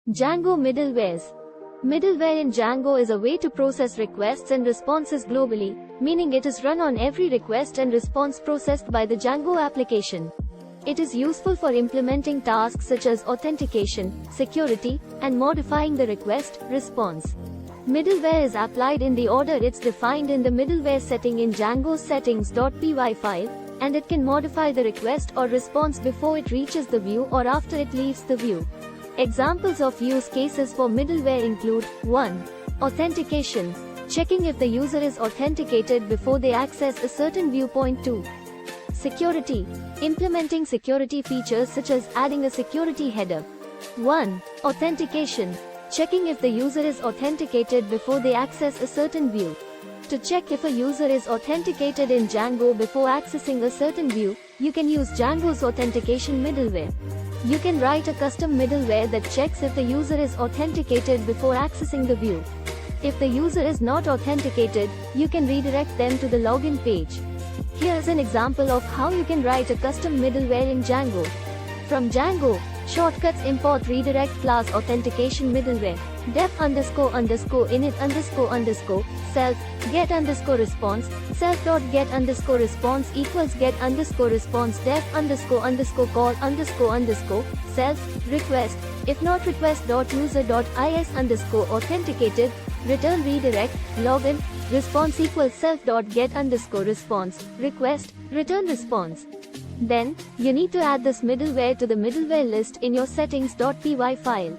Django middlewares. Middleware in Django is a way to process requests and responses globally, meaning it is run on every request and response processed by the Django application. It is useful for implementing tasks such as authentication, security, and modifying the request response. Middleware is applied in the order it's defined in the middleware setting in Django's settings.py file, and it can modify the request or response before it reaches the view or after it leaves the view. Examples of use cases for middleware include 1. Authentication. Checking if the user is authenticated before they access a certain viewpoint. 2. Security. Implementing security features such as adding a security header. 1. Authentication. Checking if the user is authenticated before they access a certain view. To check if a user is authenticated in Django before accessing a certain view, you can use Django's authentication middleware. You can write a custom middleware that checks if the user is authenticated before accessing the view. If the user is not authenticated, you can redirect them to the login page. Here's an example of how you can write a custom middleware in Django. From Django, shortcuts import redirect class authentication middleware, def__init__ self, get_response, self.get_response equals get_response def__call__ self, request, if not request.user.is_authenticated, return redirect, login, response equals self.get_response, request, return response. Then, you need to add this middleware to the middleware list in your settings.py file.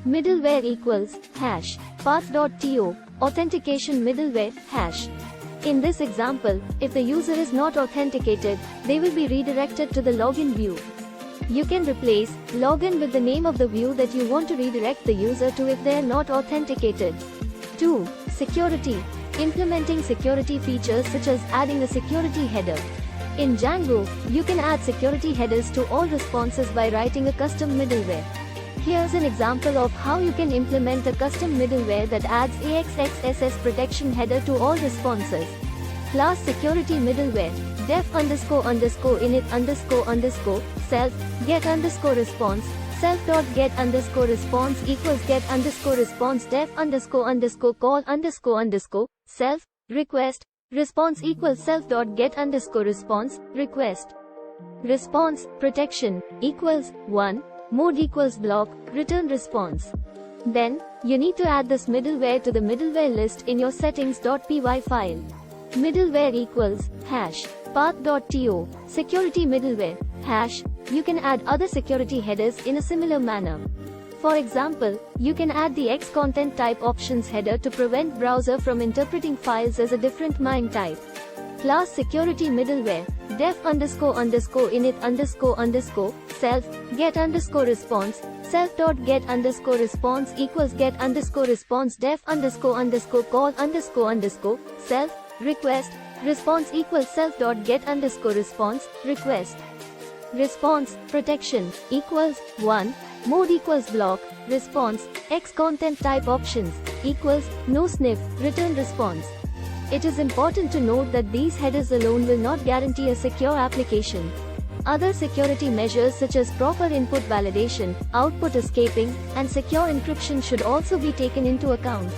Middleware equals hash path.to authentication middleware hash. In this example, if the user is not authenticated, they will be redirected to the login view. You can replace login with the name of the view that you want to redirect the user to if they are not authenticated. 2. Security. Implementing security features such as adding a security header. In Django, you can add security headers to all responses by writing a custom middleware. Here's an example of how you can implement a custom middleware that adds AXXSS protection header to all responses. Class security middleware, def__init__ self, get_response, self.get_response equals get_response def__call__ self, request, response equals self.get_response, request. Response, protection, equals 1, mode equals block, return response. Then, you need to add this middleware to the middleware list in your settings.py file. Middleware equals hash path.to security middleware hash. You can add other security headers in a similar manner. For example, you can add the X content type options header to prevent browser from interpreting files as a different MIME type. Class security middleware, def__init__ self, get_response, self.get_response equals get_response def__call__ self, request, response equals self.get_response, request. Response, protection, equals 1, mode equals block, response, X content type options, equals, no sniff, return response. It is important to note that these headers alone will not guarantee a secure application. Other security measures such as proper input validation, output escaping, and secure encryption should also be taken into account.